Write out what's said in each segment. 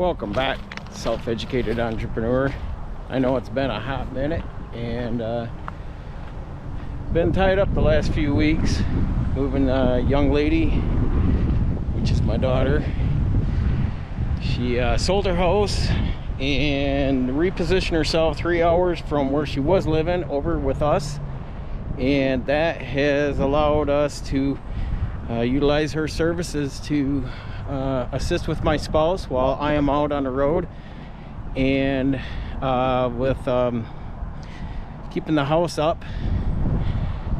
Welcome back, self-educated entrepreneur. I know it's been a hot minute and been tied up the last few weeks moving a young lady, which is my daughter. She sold her house and repositioned herself 3 hours from where she was living over with us, and that has allowed us to utilize her services to assist with my spouse while I am out on the road, and with keeping the house up,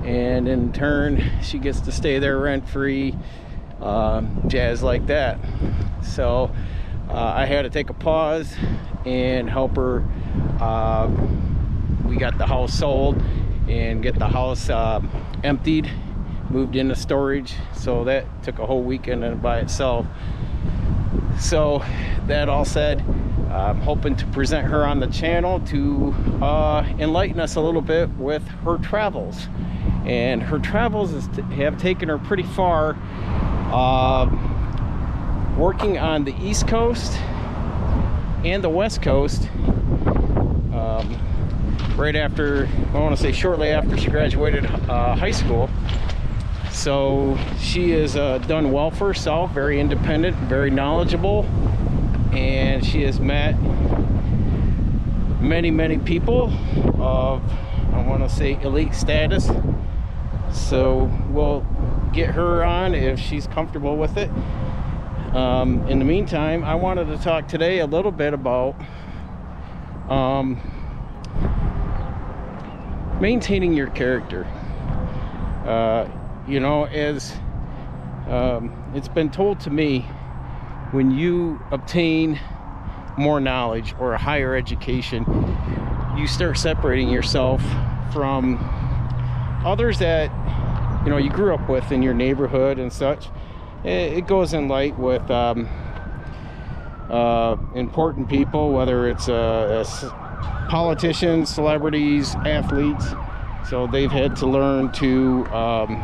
and in turn she gets to stay there rent-free, jazz like that. So I had to take a pause and help her. We got the house sold and get the house emptied, moved into storage, so that took a whole weekend by itself. So that all said, I'm hoping to present her on the channel to enlighten us a little bit with her travels. And her travels have taken her pretty far, working on the East Coast and the West Coast. Right after, I want to say shortly after she graduated high school. So she has done well for herself, very independent, very knowledgeable, and she has met many people of, I want to say, elite status. So we'll get her on if she's comfortable with it. In the meantime, I wanted to talk today a little bit about maintaining your character. You know, as it's been told to me, when you obtain more knowledge or a higher education, you start separating yourself from others that, you know, you grew up with in your neighborhood and such. It goes in light with important people, whether it's politicians, celebrities, athletes. So they've had to learn to,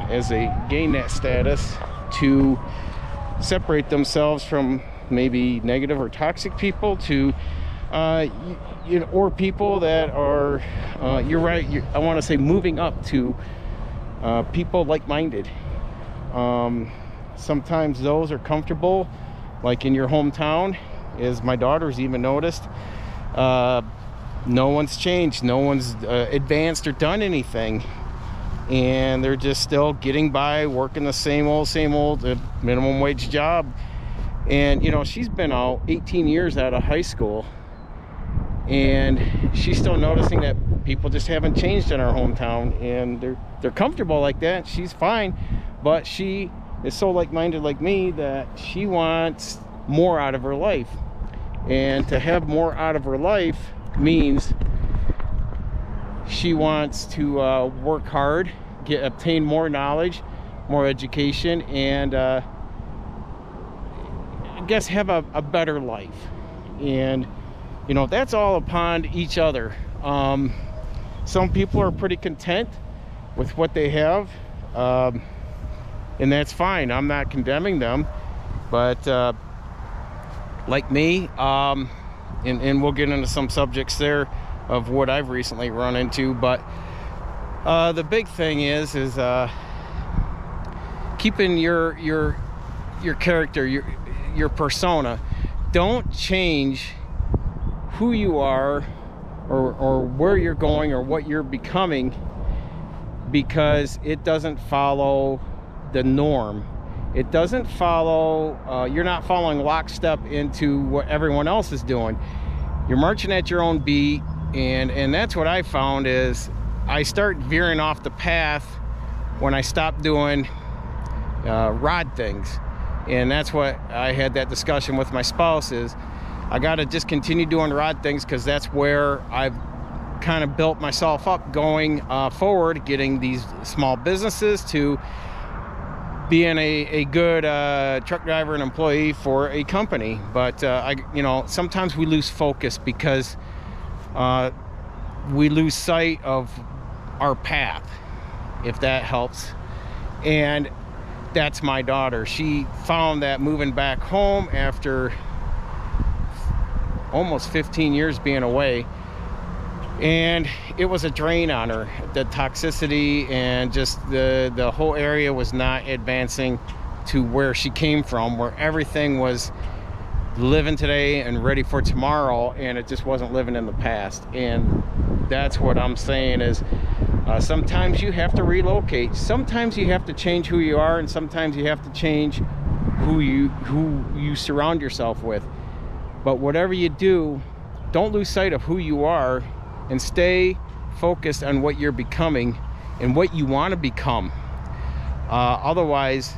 as they gain that status, to separate themselves from maybe negative or toxic people to, you know, or people that are, you're right, I want to say moving up to people like-minded. Sometimes those are comfortable, like in your hometown, as my daughter's even noticed. No one's changed, no one's advanced or done anything, and they're just still getting by, working the same old minimum wage job. And you know, she's been out 18 years out of high school, and she's still noticing that people just haven't changed in our hometown, and they're comfortable like that. She's fine, but she is so like-minded like me that she wants more out of her life. And to have more out of her life means she wants to work hard, obtain more knowledge, more education, and I guess have a better life. And you know, that's all upon each other. Some people are pretty content with what they have, and that's fine. I'm not condemning them, but like me, and we'll get into some subjects there of what I've recently run into, but the big thing is keeping your character, your persona. Don't change who you are or where you're going or what you're becoming because it doesn't follow the norm. It doesn't follow, you're not following lockstep into what everyone else is doing. You're marching at your own beat, and that's what I found is I start veering off the path when I stop doing rod things. And that's what I had that discussion with my spouse is I got to just continue doing rod things because that's where I've kind of built myself up going forward, getting these small businesses to being a good truck driver and employee for a company. But you know, sometimes we lose focus because we lose sight of our path, if that helps. And that's my daughter. She found that moving back home after almost 15 years being away, and it was a drain on her. The toxicity and just the whole area was not advancing to where she came from, where everything was living today and ready for tomorrow, and it just wasn't living in the past. And that's what I'm saying is, sometimes you have to relocate, sometimes you have to change who you are, and sometimes you have to change who you surround yourself with. But whatever you do, don't lose sight of who you are, and stay focused on what you're becoming and what you want to become. Otherwise,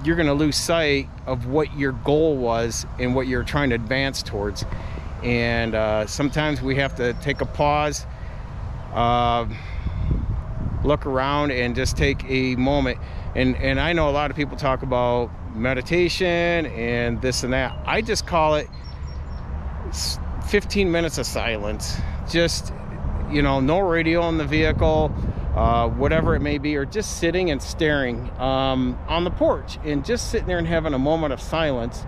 you're going to lose sight of what your goal was and what you're trying to advance towards. And sometimes we have to take a pause, look around, and just take a moment. And I know a lot of people talk about meditation and this and that. I just call it 15 minutes of silence. Just, you know, no radio in the vehicle, whatever it may be, or just sitting and staring on the porch, and just sitting there and having a moment of silence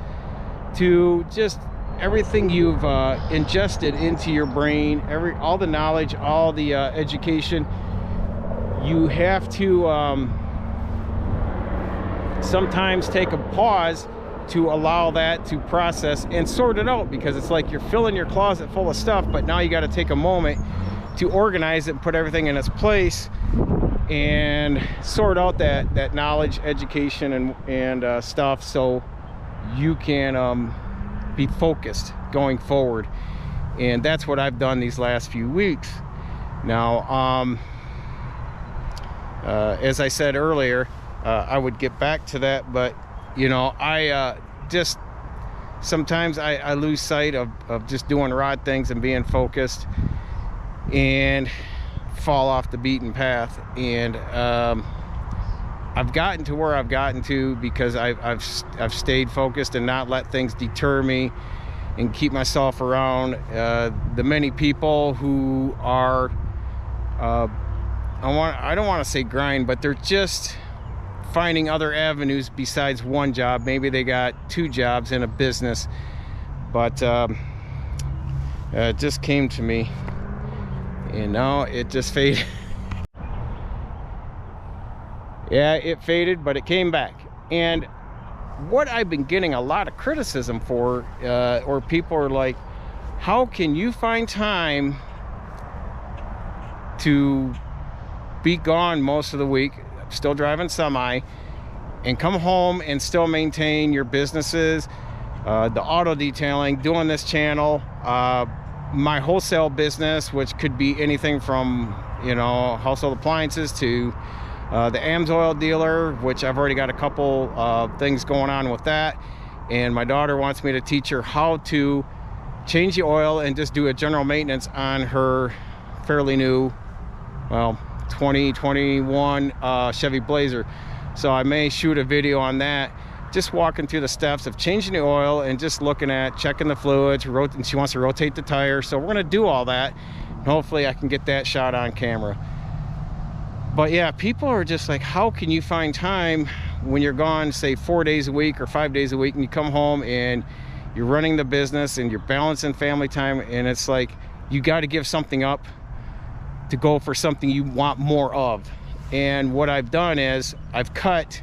to just everything you've ingested into your brain, all the knowledge, all the education. You have to sometimes take a pause to allow that to process and sort it out, because it's like you're filling your closet full of stuff, but now you got to take a moment to organize it and put everything in its place and sort out that knowledge, education, and stuff, so you can be focused going forward. And that's what I've done these last few weeks. Now, as I said earlier, I would get back to that, but you know, I just sometimes I lose sight of just doing rod things and being focused, and fall off the beaten path. And I've gotten to where I've gotten to because I've stayed focused and not let things deter me, and keep myself around the many people who are I don't want to say grind, but they're just finding other avenues besides one job. Maybe they got 2 jobs in a business. But it just came to me, and now it just faded. Yeah, it faded, but it came back. And what I've been getting a lot of criticism for, or people are like, how can you find time to be gone most of the week, still driving semi, and come home and still maintain your businesses, the auto detailing, doing this channel, my wholesale business, which could be anything from, you know, household appliances to the AMSOIL dealer, which I've already got a couple things going on with that. And my daughter wants me to teach her how to change the oil and just do a general maintenance on her fairly new, well, 2021 Chevy Blazer. So I may shoot a video on that, just walking through the steps of changing the oil and just looking at checking the fluids. And she wants to rotate the tire, so we're going to do all that, and hopefully I can get that shot on camera. But yeah, people are just like, how can you find time when you're gone, say 4 days a week or 5 days a week, and you come home and you're running the business and you're balancing family time, and it's like you got to give something up to go for something you want more of. And what I've done is I've cut.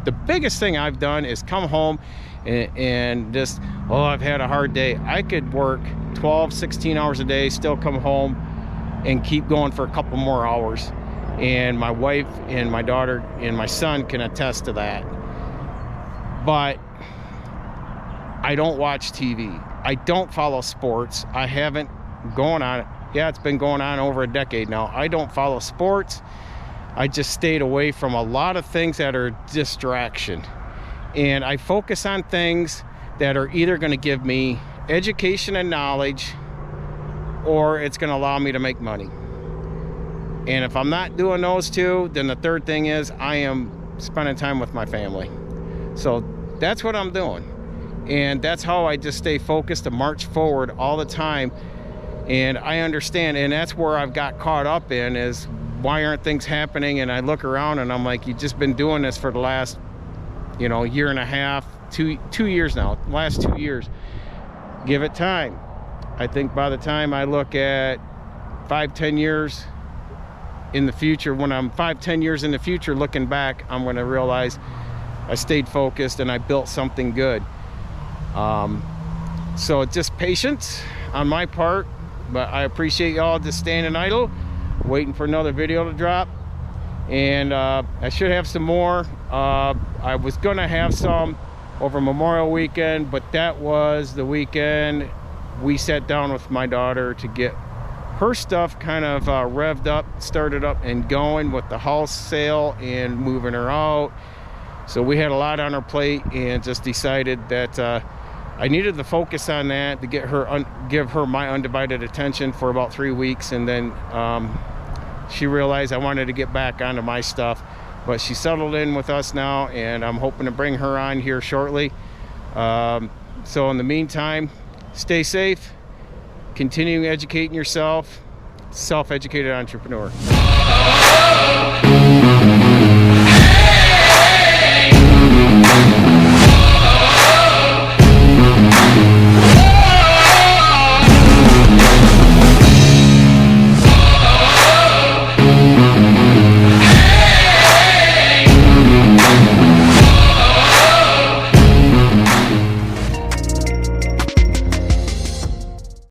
The biggest thing I've done is come home and just, oh, I've had a hard day. I could work 12, 16 hours a day, still come home and keep going for a couple more hours. And my wife and my daughter and my son can attest to that. But I don't watch TV. I don't follow sports. I haven't gone on it. Yeah, it's been going on over a decade now. I don't follow sports. I just stayed away from a lot of things that are distraction. And I focus on things that are either going to give me education and knowledge, or it's going to allow me to make money. And if I'm not doing those two, then the third thing is I am spending time with my family. So that's what I'm doing. And that's how I just stay focused to march forward all the time. And I understand, and that's where I've got caught up in, is why aren't things happening? And I look around and I'm like, you've just been doing this for the last, you know, year and a half, two years now, last 2 years. give it time. I think by the time I look at 5-10 years in the future, when I'm 5-10 years in the future looking back, I'm going to realize I stayed focused and I built something good. So it's just patience on my part, but I appreciate y'all just standing idle, waiting for another video to drop. And I should have some more. I was gonna have some over Memorial Weekend, but that was the weekend we sat down with my daughter to get her stuff kind of revved up, started up and going with the house sale and moving her out. So we had a lot on our plate and just decided that I needed to focus on that to get her, give her my undivided attention for about 3 weeks, and then she realized I wanted to get back onto my stuff. But she settled in with us now, and I'm hoping to bring her on here shortly. So in the meantime, stay safe, continue educating yourself, self-educated entrepreneur. Hey!